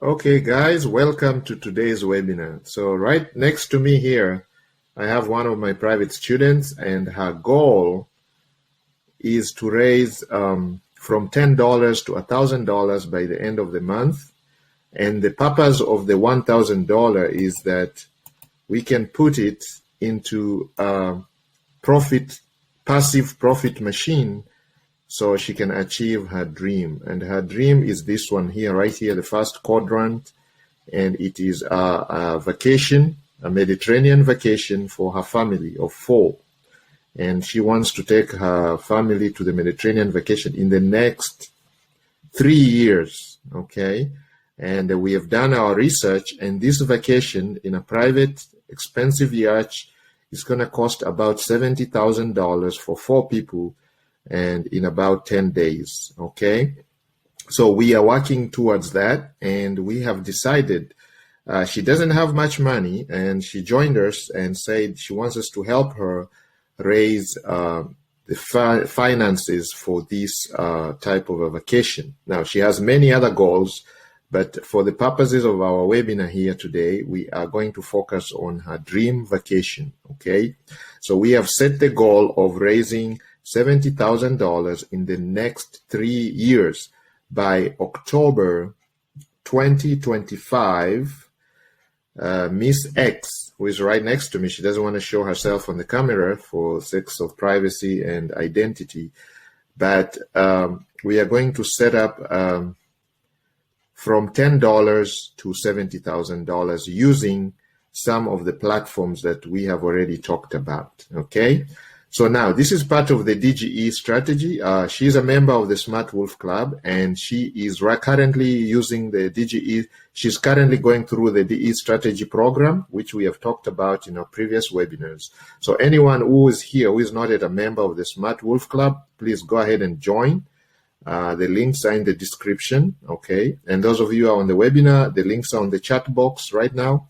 Okay, guys, welcome to today's webinar. So right next to me here, I have one of my private students, and her goal is to raise from $10 to $1,000 by the end of the month. And the purpose of the $1,000 is that we can put it into a passive profit machine, so she can achieve her dream. And her dream is this one here, right here, the first quadrant. And it is a vacation, a Mediterranean vacation for her family of 4. And she wants to take her family to the Mediterranean vacation in the next 3 years, okay? And we have done our research, and this vacation in a private, expensive yacht is going to cost about $70,000 for 4 people, and in about 10 days, okay? So we are working towards that, and we have decided she doesn't have much money, and she joined us and said she wants us to help her raise the finances for this type of a vacation. Now, she has many other goals, but for the purposes of our webinar here today, we are going to focus on her dream vacation, okay? So we have set the goal of raising $70,000 in the next 3 years. By October 2025, Miss X, who is right next to me, she doesn't want to show herself on the camera for sake of privacy and identity, but we are going to set up from $10 to $70,000 using some of the platforms that we have already talked about, okay? So now, this is part of the Dge Strategy. She's a member of the Smart Wolf Club, and she is currently using the Dge. She's currently going through the Dge Strategy program, which we have talked about in our previous webinars. So anyone who is here who is not yet a member of the Smart Wolf Club, please go ahead and join. The links are in the description, okay? And those of you who are on the webinar, the links are on the chat box right now.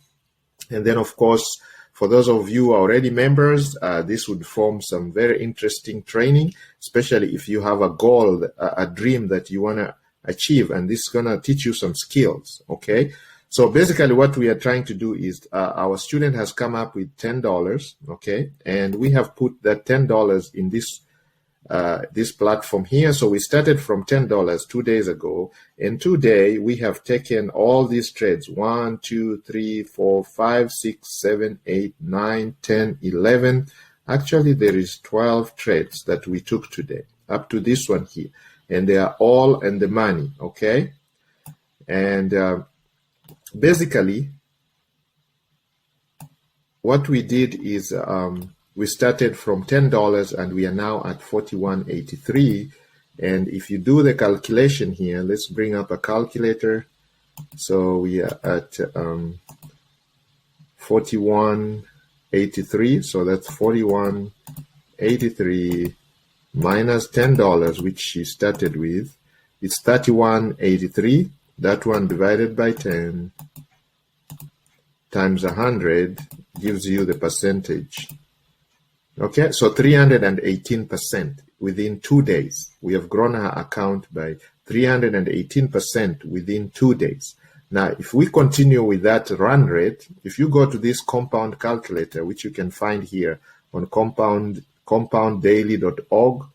And then, of course, for those of you who are already members, this would form some very interesting training, especially if you have a goal, a dream that you want to achieve, and this is going to teach you some skills, okay? So basically what we are trying to do is our student has come up with $10, okay? And we have put that $10 in this platform here. So we started from $10 2 days ago, and today we have taken all these trades 1, 2, 3, 4, 5, 6, 7, 8, 9, 10, 11. Actually, there is 12 trades that we took today up to this one here, and they are all in the money, okay? And basically what we did is we started from $10 and we are now at $41.83. And if you do the calculation here, let's bring up a calculator. So we are at $41.83. So that's $41.83 minus $10, which she started with. It's $31.83. That one divided by 10 times 100 gives you the percentage. Okay, so 318% within 2 days. We have grown our account by 318% within 2 days. Now, if we continue with that run rate, if you go to this compound calculator, which you can find here on compounddaily.org,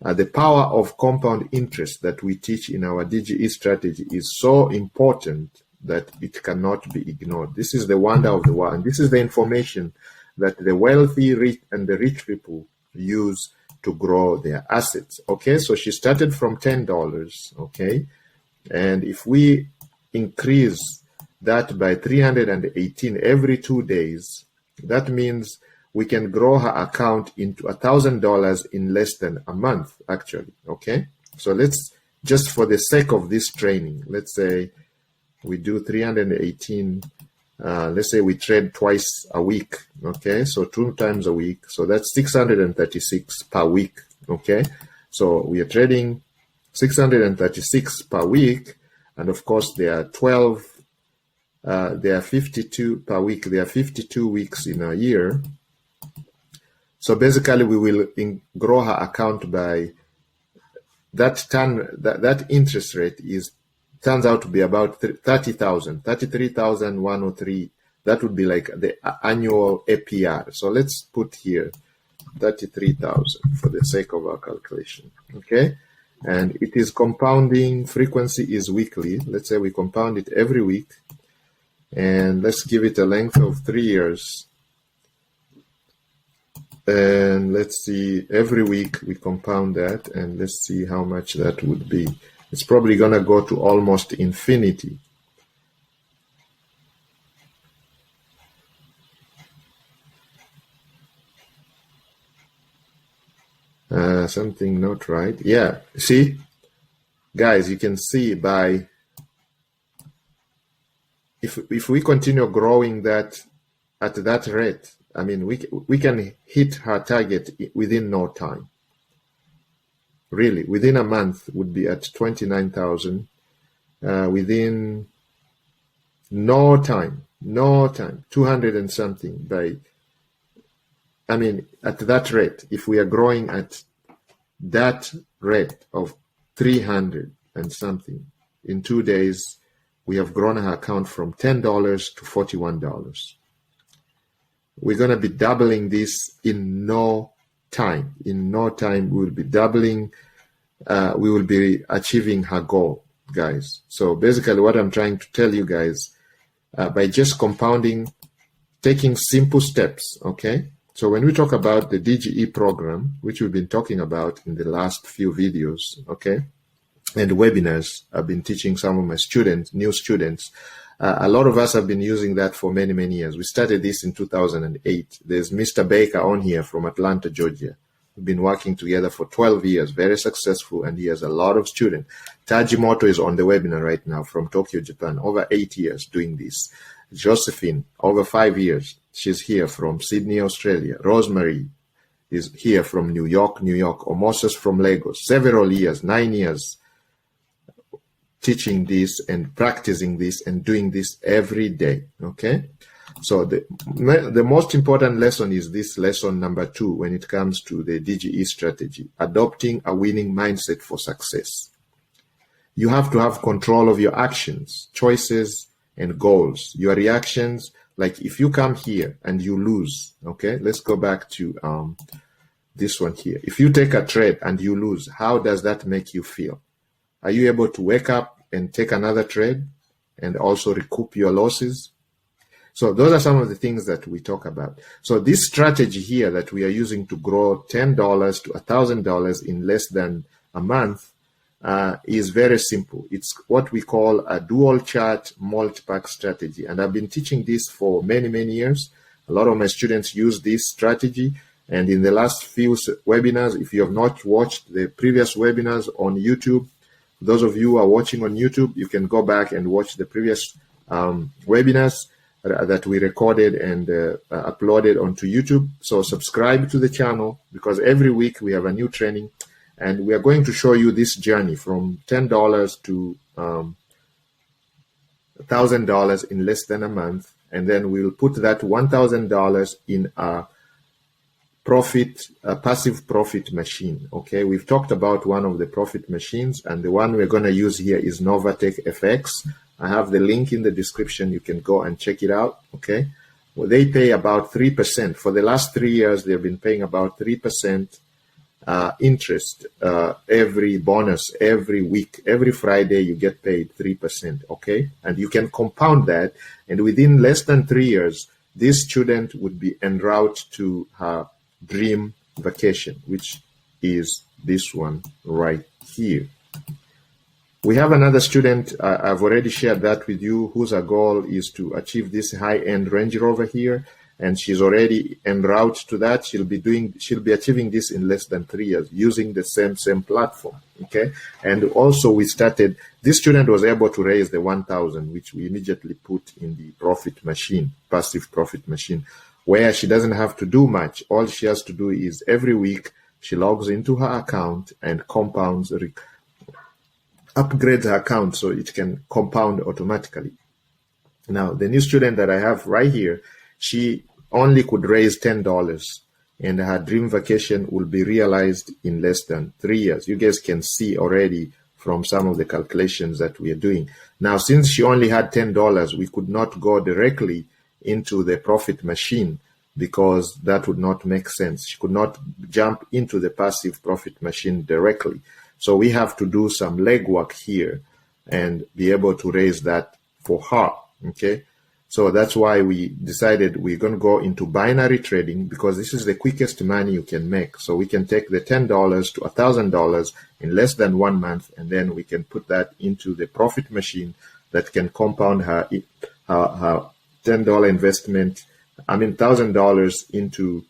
the power of compound interest that we teach in our Dge strategy is so important that it cannot be ignored. This is the wonder of the world, and this is the information that the wealthy, rich, and the rich people use to grow their assets. Okay, so she started from $10, okay? And if we increase that by 318 every 2 days, that means we can grow her account into $1,000 in less than a month, actually, okay? So let's, just for the sake of this training, let's say we do 318. Let's say we trade twice a week, okay? So 2 times a week. So that's 636 per week, okay? So we are trading 636 per week. And of course, there are 52 per week. There are 52 weeks in a year. So basically, we will grow her account by that interest rate is turns out to be about 30,000, 33,103. That would be like the annual APR. So let's put here 33,000 for the sake of our calculation. Okay. And it is compounding. Frequency is weekly. Let's say we compound it every week. And let's give it a length of 3 years. And let's see, every week we compound that, and let's see how much that would be. It's probably going to go to almost infinity. Something not right. Yeah, see, guys, you can see by, if we continue growing that at that rate, I mean, we can hit our target within no time. Really, within a month would be at 29,000. Within no time, 200 and something by, I mean, at that rate, if we are growing at that rate of 300 and something, in 2 days, we have grown our account from $10 to $41. We're going to be doubling this in no time. In no time, we will be doubling. We will be achieving our goal, guys. So basically what I'm trying to tell you guys, by just compounding, taking simple steps, okay? So when we talk about the DGE program, which we've been talking about in the last few videos, okay, and webinars, I've been teaching some of my students, new students. A lot of us have been using that for many, many years. We started this in 2008. There's Mr. Baker on here from Atlanta, Georgia. We've been working together for 12 years, very successful, and he has a lot of students. Tajimoto is on the webinar right now from Tokyo, Japan, over 8 years doing this. Josephine, over 5 years. She's here from Sydney, Australia. Rosemary is here from New York, New York. Omoses from Lagos, several years, 9 years, teaching this and practicing this and doing this every day, okay? So the most important lesson is this lesson number 2 when it comes to the DGE strategy, adopting a winning mindset for success. You have to have control of your actions, choices, and goals. Your reactions, like if you come here and you lose, okay, let's go back to this one here. If you take a trade and you lose, how does that make you feel? Are you able to wake up and take another trade and also recoup your losses? So those are some of the things that we talk about. So this strategy here that we are using to grow $10 to $1,000 in less than a month is very simple. It's what we call a dual chart multi-pack strategy. And I've been teaching this for many, many years. A lot of my students use this strategy. And in the last few webinars, if you have not watched the previous webinars on YouTube, those of you who are watching on YouTube, you can go back and watch the previous webinars that we recorded and uploaded onto YouTube. So subscribe to the channel, because every week we have a new training, and we are going to show you this journey from $10 to $1,000 in less than a month, and then we'll put that $1,000 in a passive profit machine. Okay, we've talked about one of the profit machines, and the one we're going to use here is Novatech FX. I have the link in the description. You can go and check it out. Okay, well, they pay about 3%. For the last 3 years, they've been paying about 3% interest every bonus every week. Every Friday you get paid 3%. Okay, and you can compound that, and within less than 3 years, this student would be en route to her dream vacation, which is this one right here. We have another student, I've already shared that with you, whose goal is to achieve this high-end Range Rover here, and she's already en route to that. She'll be achieving this in less than 3 years using the same platform. Okay, and also we started. This student was able to raise the 1,000, which we immediately put in the profit machine, passive profit machine, where she doesn't have to do much. All she has to do is every week she logs into her account and compounds, upgrades her account so it can compound automatically. Now, the new student that I have right here, she only could raise $10, and her dream vacation will be realized in less than 3 years. You guys can see already from some of the calculations that we are doing. Now, since she only had $10, we could not go directly into the profit machine because that would not make sense. She could not jump into the passive profit machine directly. So we have to do some legwork here and be able to raise that for her, okay? So that's why we decided we're going to go into binary trading, because this is the quickest money you can make. So we can take the $10 to $1,000 in less than 1 month, and then we can put that into the profit machine that can compound her $10 investment, $1,000 into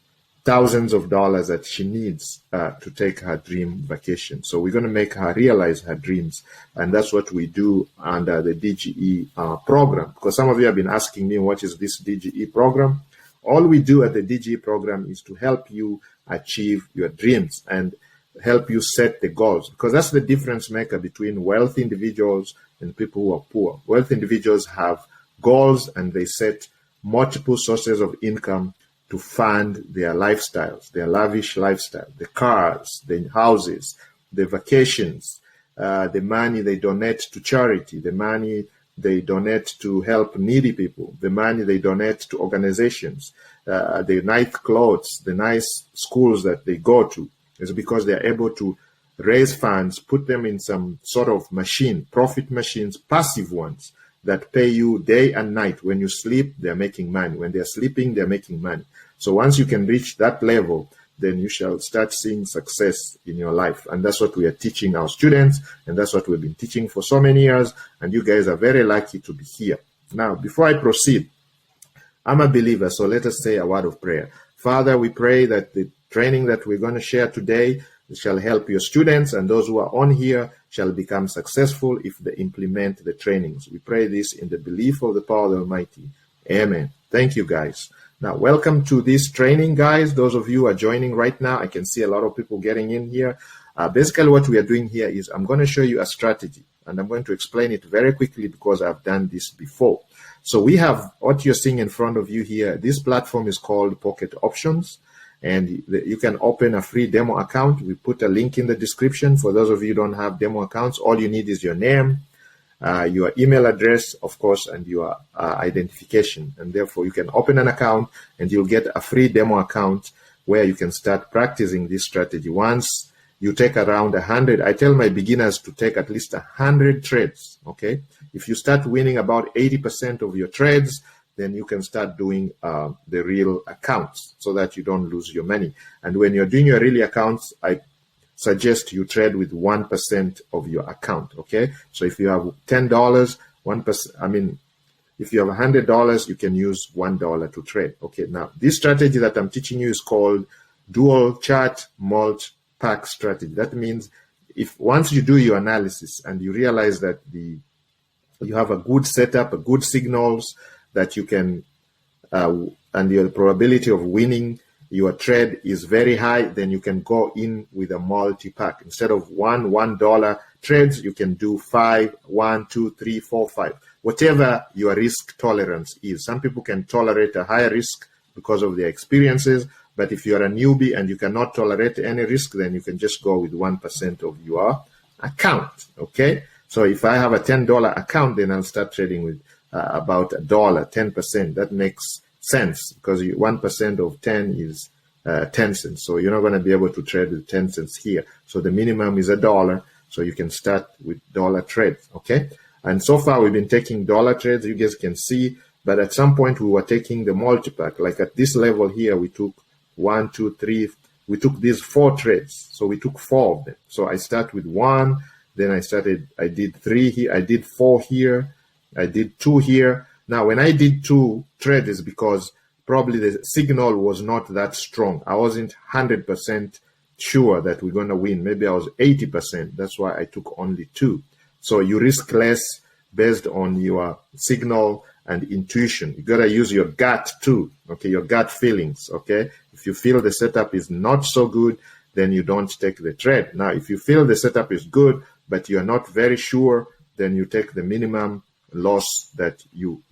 thousands of dollars that she needs to take her dream vacation. So we're going to make her realize her dreams. And that's what we do under the DGE program. Because some of you have been asking me, what is this DGE program? All we do at the DGE program is to help you achieve your dreams and help you set the goals. Because that's the difference maker between wealthy individuals and people who are poor. Wealthy individuals have goals and they set multiple sources of income to fund their lifestyles, their lavish lifestyle, the cars, the houses, the vacations, the money they donate to charity, the money they donate to help needy people, the money they donate to organizations, the nice clothes, the nice schools that they go to. Is because they're able to raise funds, put them in some sort of machine, profit machines, passive ones, that pay you day and night. When you sleep, they're making money. When they're sleeping, they're making money. So once you can reach that level, then you shall start seeing success in your life. And that's what we are teaching our students, and that's what we've been teaching for so many years, and you guys are very lucky to be here. Now, before I proceed, I'm a believer, so let us say a word of prayer. Father, we pray that the training that we're going to share today shall help your students, and those who are on here shall become successful if they implement the trainings. We pray this in the belief of the power of the Almighty. Amen. Thank you, guys. Now, welcome to this training, guys. Those of you who are joining right now, I can see a lot of people getting in here. Basically, what we are doing here is I'm going to show you a strategy, and I'm going to explain it very quickly because I've done this before. So we have what you're seeing in front of you here. This platform is called Pocket Options, and you can open a free demo account. We put a link in the description. For those of you who don't have demo accounts, all you need is your name, your email address, of course, and your identification. And therefore, you can open an account and you'll get a free demo account where you can start practicing this strategy. Once you take around 100, I tell my beginners to take at least 100 trades, okay? If you start winning about 80% of your trades, then you can start doing the real accounts so that you don't lose your money. And when you're doing your real accounts, I suggest you trade with 1% of your account, okay? So if you have $10, 1%, if you have $100, you can use $1 to trade, okay? Now, this strategy that I'm teaching you is called dual chart mult pack strategy. That means if once you do your analysis and you realize that you have a good setup, a good signals that you can, and your probability of winning your trade is very high, then you can go in with a multi-pack. Instead of $1 trades, you can do 5, 1, 2, 3, 4, 5, whatever your risk tolerance is. Some people can tolerate a higher risk because of their experiences, but if you're a newbie and you cannot tolerate any risk, then you can just go with 1% of your account, okay? So if I have a $10 account, then I'll start trading with about $1, 10%. That makes sense because 1% of 10 is 10 cents. So you're not going to be able to trade with 10 cents here. So the minimum is $1. So you can start with dollar trades, okay? And so far we've been taking dollar trades, you guys can see, but at some point we were taking the multi-pack. Like at this level here, we took 1, 2, 3, we took these 4 trades. So we took 4 of them. So I start with 1, then I did 3 here, I did 4 here, I did 2 here. Now, when I did 2 trades, because probably the signal was not that strong. I wasn't 100% sure that we're going to win. Maybe I was 80%. That's why I took only 2. So you risk less based on your signal and intuition. You got to use your gut too, okay, your gut feelings, okay? If you feel the setup is not so good, then you don't take the trade. Now, if you feel the setup is good, but you're not very sure, then you take the minimum loss that you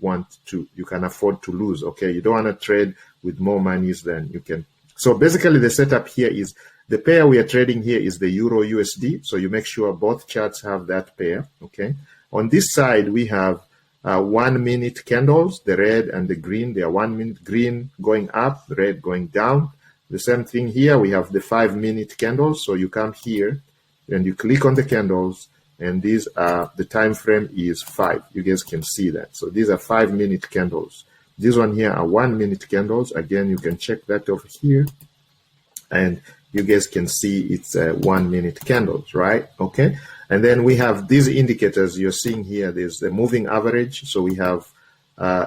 can afford to lose, okay? You don't want to trade with more monies than you can. So basically the setup here is The pair we are trading here is the Euro USD. So you make sure both charts have that pair. Okay. On this side, we have 1 minute candles, the red and the green. They are 1 minute green going up, red going down. The same thing here. We have the 5 minute candles. So you come here and you click on the candles, and these are, the time frame is 5. You guys can see that. So these are 5 minute candles. This one here are 1 minute candles. Again, you can check that over here, and you guys can see it's 1 minute candles, right? Okay. And then we have these indicators you're seeing here. There's the moving average. So we have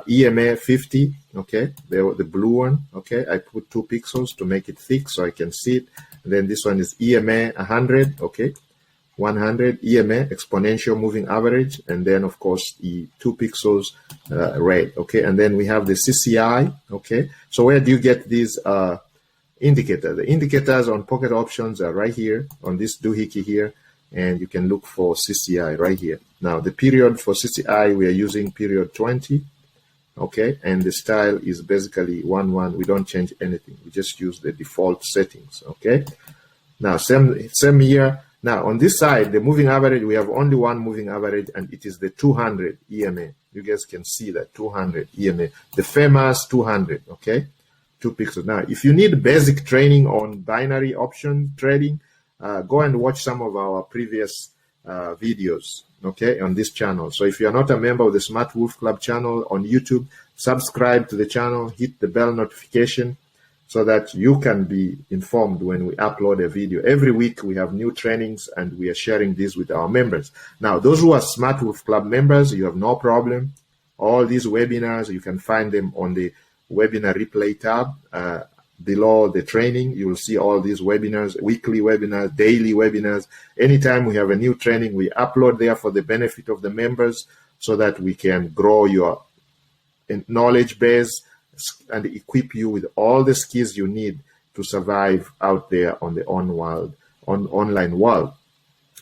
EMA 50, okay, the blue one, okay. I put 2 pixels to make it thick so I can see it. And then this one is EMA 100, okay, 100 EMA exponential moving average, and then of course the 2 pixels red, okay. And then we have the CCI, okay. So where do you get these indicators? The indicators on pocket options are right here on this doohickey here, and you can look for CCI right here. Now the period for CCI, we are using period 20, okay, and the style is basically 1-1. We don't change anything. We just use the default settings, okay. Now same here. Now on this side, the moving average, we have only one moving average, and it is the 200 EMA. You guys can see that 200 EMA, the famous 200, okay, 2 pixels. Now, if you need basic training on binary option trading, go and watch some of our previous videos, okay, on this channel. So if you're not a member of the Smart Wolf Club channel on YouTube, subscribe to the channel, hit the bell notification so that you can be informed when we upload a video. Every week we have new trainings, and we are sharing these with our members. Now, those who are Smart Wolf Club members, you have no problem. All these webinars, you can find them on the webinar replay tab. Below the training, you will see all these webinars, weekly webinars, daily webinars. Anytime we have a new training, we upload there for the benefit of the members so that we can grow your knowledge base and equip you with all the skills you need to survive out there on the online world.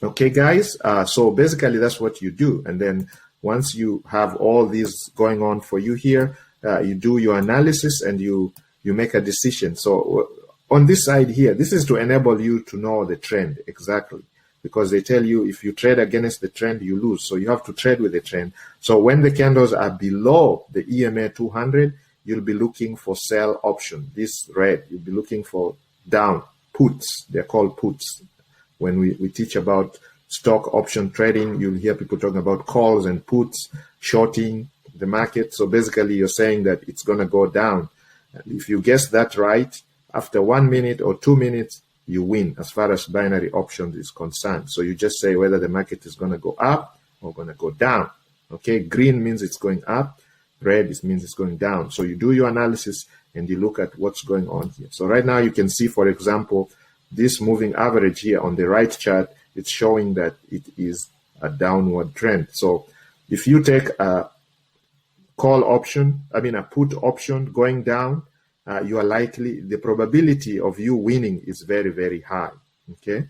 Okay, guys, so basically that's what you do. And then once you have all these going on for you here, you do your analysis and you make a decision. So on this side here, this is to enable you to know the trend exactly, because they tell you if you trade against the trend, you lose. So you have to trade with the trend. So when the candles are below the EMA 200, you'll be looking for sell option. This red, you'll be looking for down puts. They're called puts. When we teach about stock option trading, you'll hear people talking about calls and puts, shorting the market. So basically you're saying that it's going to go down. If you guess that right, after 1 minute or 2 minutes, you win as far as binary options is concerned. So you just say whether the market is going to go up or going to go down. Okay, green means it's going up, red means it's going down. So you do your analysis and you look at what's going on here. So right now you can see, for example, this moving average here on the right chart, it's showing that it is a downward trend. So if you take a call option, a put option going down, you are likely, the probability of you winning is very, very high, okay?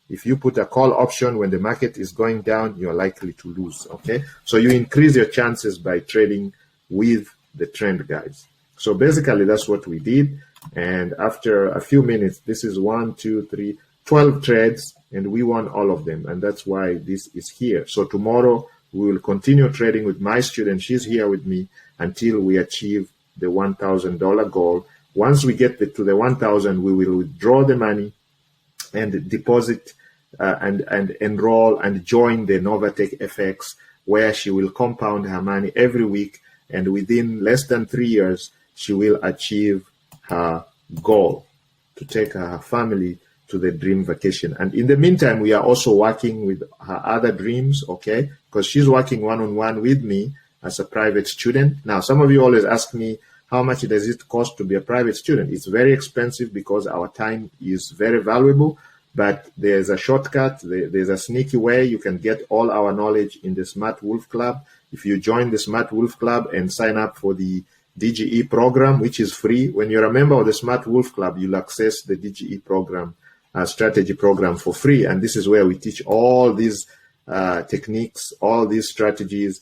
If you put a call option when the market is going down, you're likely to lose, okay? So you increase your chances by trading with the trend, guys. So basically that's what we did. And after a few minutes, this is 12 trades, and we won all of them. And that's why this is here. So tomorrow we will continue trading with my student. She's here with me until we achieve the $1,000 goal. Once we get to the 1,000, we will withdraw the money and deposit and enroll and join the Novatech FX, where she will compound her money every week. And within less than 3 years, she will achieve her goal to take her family to the dream vacation. And in the meantime, we are also working with her other dreams, okay? Because she's working one-on-one with me as a private student. Now, some of you always ask me, how much does it cost to be a private student? It's very expensive because our time is very valuable, but there's a shortcut, there's a sneaky way you can get all our knowledge in the Smart Wolf Club. If you join the Smart Wolf Club and sign up for the DGE program, which is free, when you're a member of the Smart Wolf Club, you'll access the DGE program, strategy program for free. And this is where we teach all these techniques, all these strategies,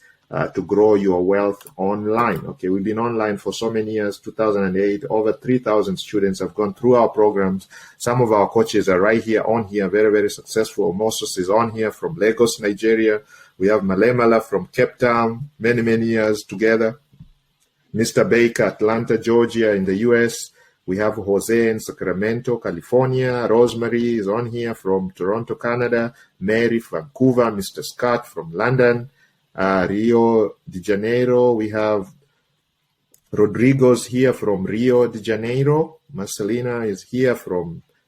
to grow your wealth online. Okay, we've been online for so many years, 2008, over 3,000 students have gone through our programs. Some of our coaches are right here on here, very, very successful. Moses is on here from Lagos, Nigeria. We have Malemala from Cape Town, many, many years together. Mr. Baker, Atlanta, Georgia in the US. We have Jose in Sacramento, California. Rosemary is on here from Toronto, Canada. Mary from Vancouver. Mr. Scott from London. Rio de Janeiro. We have Rodrigo's here from Rio de Janeiro. Marcelina is here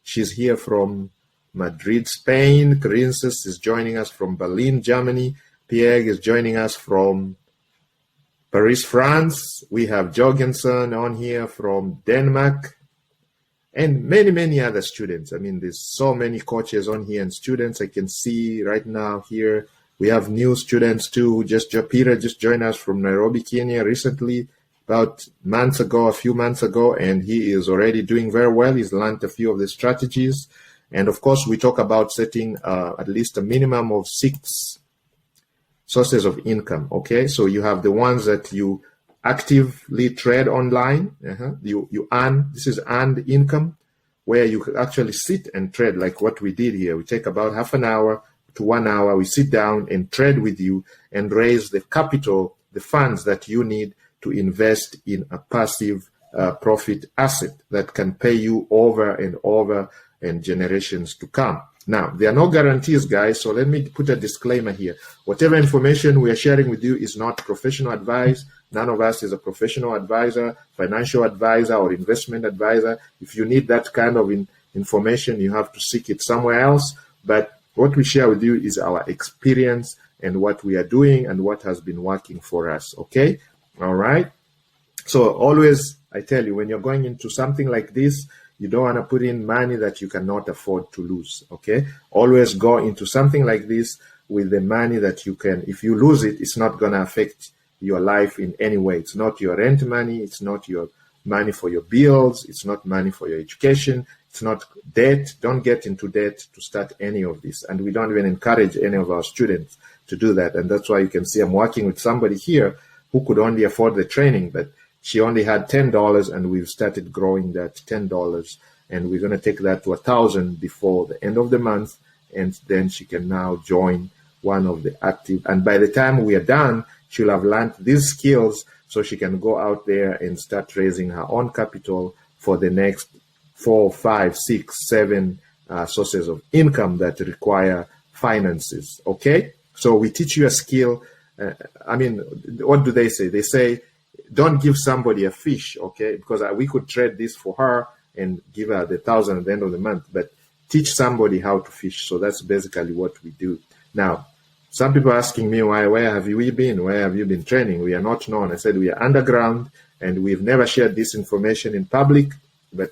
she's here from Madrid, Spain. Princess is joining us from Berlin, Germany. Pierre is joining us from Paris, France. We have Jorgensen on here from Denmark. And many, many other students. I mean, there's so many coaches on here and students I can see right now here. We have new students too. Peter just joined us from Nairobi, Kenya recently, about a few months ago, and he is already doing very well. He's learned a few of the strategies. And of course, we talk about setting at least a minimum of 6 sources of income. Okay, so you have the ones that you actively trade online. You earn, this is earned income, where you could actually sit and trade like what we did here. We take about half an hour to 1 hour, we sit down and trade with you and raise the capital, the funds that you need to invest in a passive profit asset that can pay you over and over and generations to come. Now, there are no guarantees, guys, so let me put a disclaimer here. Whatever information we are sharing with you is not professional advice. None of us is a professional advisor, financial advisor, or investment advisor. If you need that kind of information, you have to seek it somewhere else. But what we share with you is our experience and what we are doing and what has been working for us, okay? All right? So always, I tell you, when you're going into something like this, you don't want to put in money that you cannot afford to lose, okay? Always go into something like this with the money that you can. If you lose it, it's not going to affect your life in any way. It's not your rent money. It's not your money for your bills. It's not money for your education. It's not debt. Don't get into debt to start any of this. And we don't even encourage any of our students to do that. And that's why you can see I'm working with somebody here who could only afford the training, but she only had $10, and we've started growing that $10, and we're going to take that to 1,000 before the end of the month, and then she can now join one of the active. And by the time we are done, she'll have learned these skills, so she can go out there and start raising her own capital for the next 4, 5, 6, 7 sources of income that require finances. Okay, so we teach you a skill. What do they say? They say, don't give somebody a fish, okay? Because we could trade this for her and give her the 1,000 at the end of the month, but teach somebody how to fish. So that's basically what we do. Now, some people are asking me, where have you been? Where have you been training? We are not known. I said we are underground, and we've never shared this information in public. But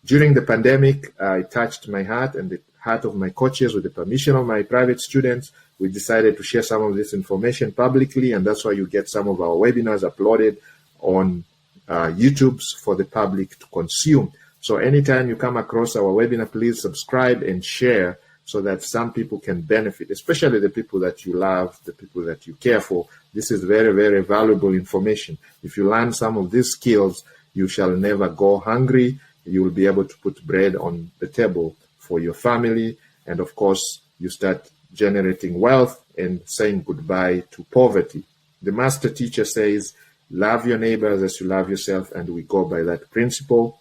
during the pandemic, it touched my heart and the heart of my coaches with the permission of my private students. We decided to share some of this information publicly, and that's why you get some of our webinars uploaded on YouTube for the public to consume. So anytime you come across our webinar, please subscribe and share so that some people can benefit, especially the people that you love, the people that you care for. This is very, very valuable information. If you learn some of these skills, you shall never go hungry. You will be able to put bread on the table for your family, and of course, you start generating wealth and saying goodbye to poverty. The master teacher says, love your neighbors as you love yourself, and we go by that principle.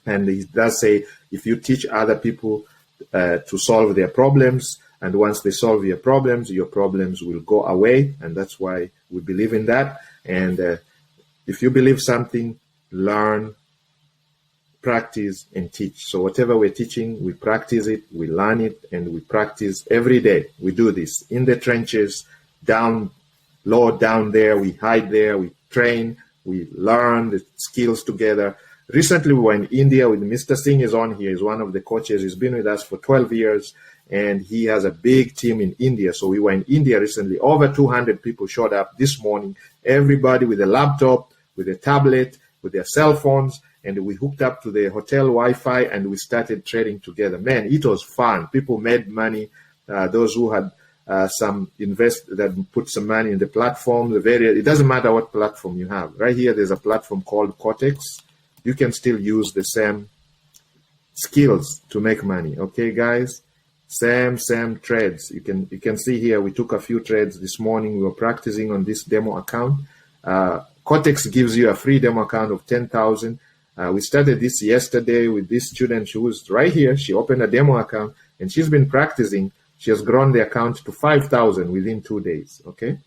And he does say, if you teach other people to solve their problems, and once they solve your problems will go away, and that's why we believe in that. And if you believe something, learn, practice, and teach. So whatever we're teaching, we practice it, we learn it, and we practice every day. We do this in the trenches, down low, down there, we hide there, we train, we learn the skills together. Recently, we were in India with Mr. Singh is on here. He's one of the coaches. He's been with us for 12 years, and he has a big team in India. So we were in India recently. Over 200 people showed up this morning, everybody with a laptop, with a tablet, with their cell phones, and we hooked up to the hotel Wi-Fi, and we started trading together. Man, it was fun. People made money. Those who had some that put some money in the platform. It doesn't matter what platform you have. Right here, there's a platform called Quotex. You can still use the same skills to make money. Okay, guys, same trades. You can see here we took a few trades this morning. We were practicing on this demo account. Quotex gives you a free demo account of 10,000. We started this yesterday with this student. She was right here. She opened a demo account and she's been practicing. She has grown the account to 5,000 within 2 days. Okay.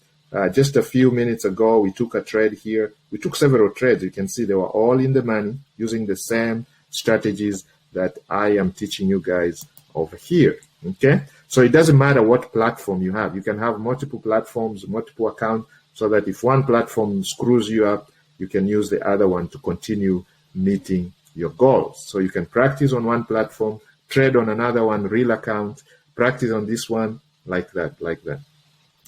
Just a few minutes ago, we took a trade here. We took several trades. You can see they were all in the money using the same strategies that I am teaching you guys over here. Okay. So it doesn't matter what platform you have. You can have multiple platforms, multiple accounts, so that if one platform screws you up, you can use the other one to continue meeting your goals. So you can practice on one platform, trade on another one, real account, practice on this one, like that.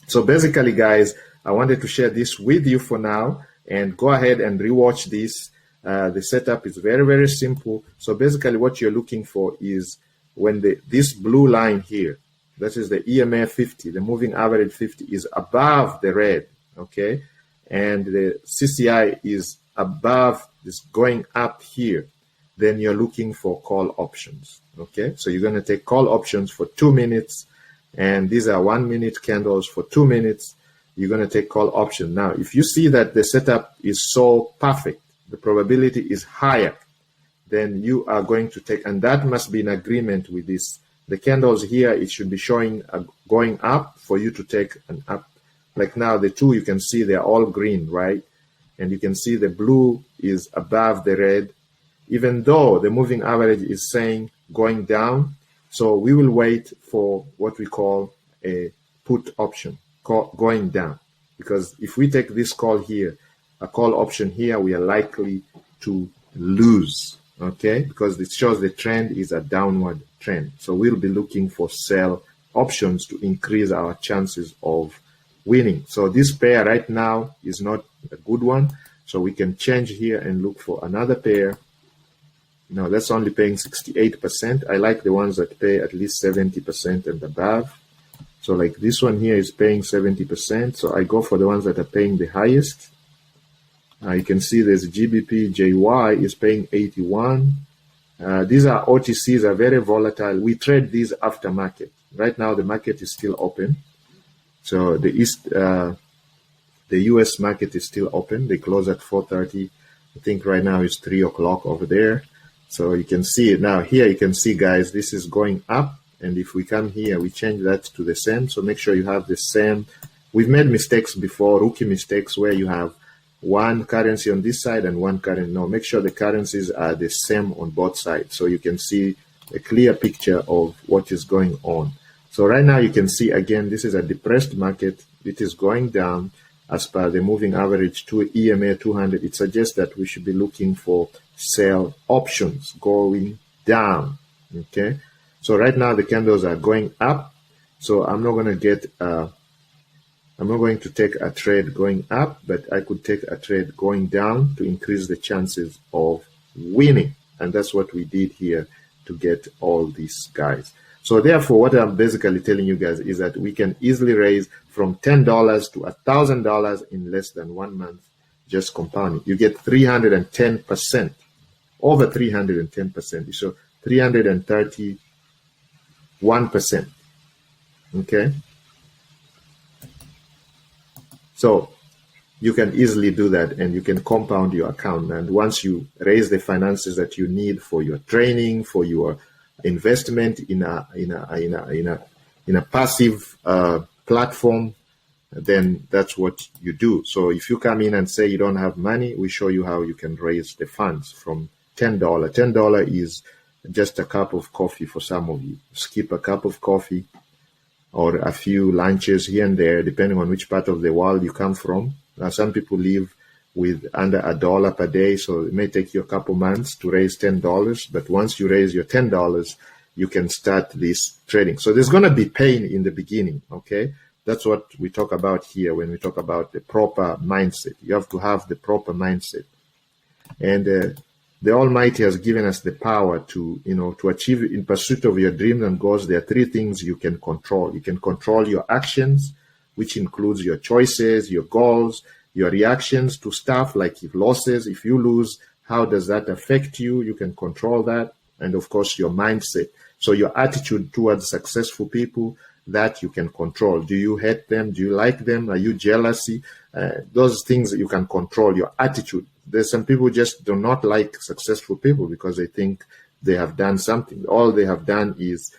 So basically, guys, I wanted to share this with you for now, and go ahead and rewatch this. The setup is very, very simple. So basically what you're looking for is when this blue line here, that is the EMA 50, the moving average 50 is above the red, okay? And the CCI is above, is going up here, then you're looking for call options, okay? So you're gonna take call options for 2 minutes, and these are 1 minute candles for 2 minutes. You're gonna take call option. Now, if you see that the setup is so perfect, the probability is higher, then you are going to take, and that must be in agreement with this. The candles here, it should be showing going up for you to take an up. Like now, the two, you can see they're all green, right? And you can see the blue is above the red, even though the moving average is saying going down. So we will wait for what we call a put option, going down. Because if we take this call here, a call option here, we are likely to lose, okay? Because it shows the trend is a downward trend. So we'll be looking for sell options to increase our chances of winning. So this pair right now is not a good one. So we can change here and look for another pair. Now that's only paying 68%. I like the ones that pay at least 70% and above. So like this one here is paying 70%. So I go for the ones that are paying the highest. You can see there's GBP JY is paying 81. These are OTCs, are very volatile. We trade these after market. Right now the market is still open. So the US market is still open. They close at 4:30. I think right now it's 3 o'clock over there. So you can see it now. Here you can see, guys, this is going up. And if we come here, we change that to the same. So make sure you have the same. We've made mistakes before, rookie mistakes, where you have one currency on this side and one currency. No, make sure the currencies are the same on both sides, so you can see a clear picture of what is going on. So right now you can see, again, this is a depressed market. It is going down as per the moving average to EMA 200. It suggests that we should be looking for sell options going down, okay? So right now the candles are going up. So I'm not going to take a trade going up, but I could take a trade going down to increase the chances of winning. And that's what we did here to get all these guys. So therefore, what I'm basically telling you guys is that we can easily raise from $10 to $1,000 in less than 1 month, just compounding. You get 310%, over 310%. So 331%, okay? So you can easily do that, and you can compound your account. And once you raise the finances that you need for your training, for your investment in a passive platform, then that's what you do. So if you come in and say you don't have money, we show you how you can raise the funds from $10. $10 is just a cup of coffee for some of you. Skip a cup of coffee or a few lunches here and there, depending on which part of the world you come from. Some people live with under $1 per day, so it may take you a couple months to raise $10. But once you raise your $10, you can start this trading. So there's going to be pain in the beginning, okay? That's what we talk about here when we talk about the proper mindset. You have to have the proper mindset. And the Almighty has given us the power to, to achieve in pursuit of your dreams and goals. There are three things you can control. You can control your actions, which includes your choices, your goals, your reactions to stuff like if losses, if you lose, how does that affect you? You can control that. And of course, your mindset. So your attitude towards successful people, that you can control. Do you hate them? Do you like them? Are you jealousy? Those things you can control. Your attitude. There's some people just do not like successful people because they think they have done something. All they have done is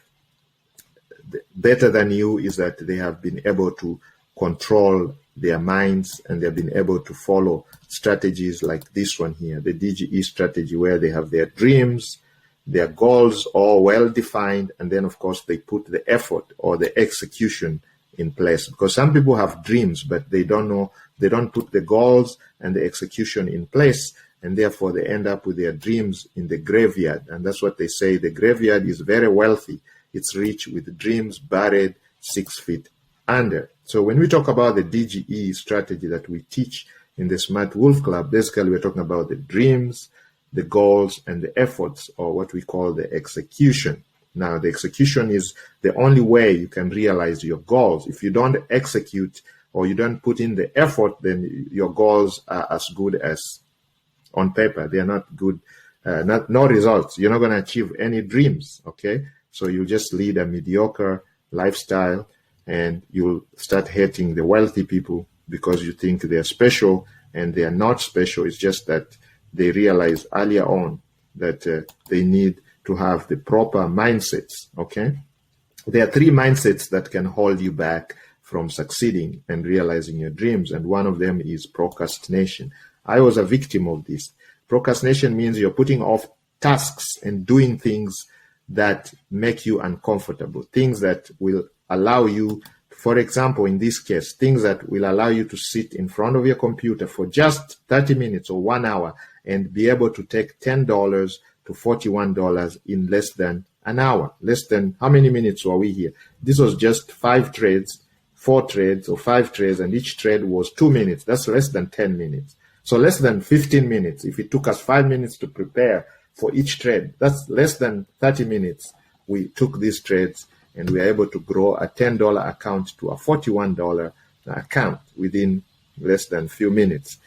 better than you, is that they have been able to control their minds, and they've been able to follow strategies like this one here, the DGE strategy, where they have their dreams, their goals all well defined, and then of course they put the effort or the execution in place. Because some people have dreams, but they don't put the goals and the execution in place, and therefore they end up with their dreams in the graveyard. And that's what they say, the graveyard is very wealthy. It's rich with dreams buried 6 feet under. So when we talk about the DGE strategy that we teach in the Smart Wolf Club, basically we're talking about the dreams, the goals, and the efforts, or what we call the execution. Now, the execution is the only way you can realize your goals. If you don't execute or you don't put in the effort, then your goals are as good as on paper. They are not good, no results. You're not going to achieve any dreams, okay? So you just lead a mediocre lifestyle, and you'll start hating the wealthy people because you think they're special, and they are not special. It's just that they realize earlier on that they need to have the proper mindsets, okay? There are three mindsets that can hold you back from succeeding and realizing your dreams, and one of them is procrastination. I was a victim of this. Procrastination means you're putting off tasks and doing things that make you uncomfortable, things that will allow you, for example, in this case, things that will allow you to sit in front of your computer for just 30 minutes or 1 hour and be able to take $10 to $41 in less than an hour. Less than, how many minutes were we here? This was just 4 trades, or 5 trades, and each trade was 2 minutes. That's less than 10 minutes. So less than 15 minutes. If it took us 5 minutes to prepare for each trade, that's less than 30 minutes. We took these trades, and we are able to grow a $10 account to a $41 account within less than a few minutes.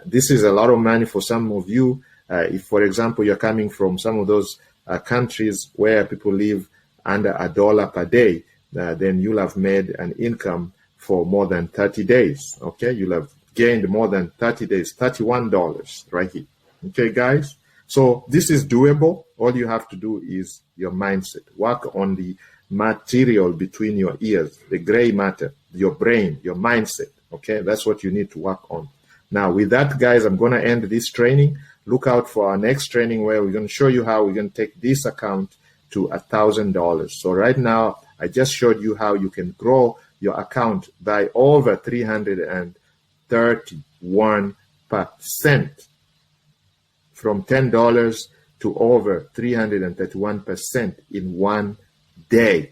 This is a lot of money for some of you. If, for example, you're coming from some of those countries where people live under $1 per day, then you'll have made an income for more than 30 days. Okay, you'll have gained more than 30 days, $31 right here. Okay, guys? So this is doable. All you have to do is your mindset. Work on the material between your ears, the gray matter, your brain, your mindset. Okay, that's what you need to work on. Now, with that, guys, I'm going to end this training. Look out for our next training where we're going to show you how we're going to take this account to $1,000. So right now, I just showed you how you can grow your account by over 331% from $10 to over 331% in 1 day.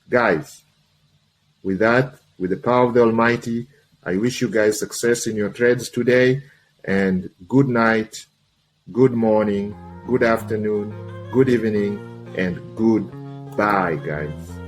Guys, with that, with the power of the Almighty, I wish you guys success in your trades today, and good night, good morning, good afternoon, good evening, and goodbye, guys.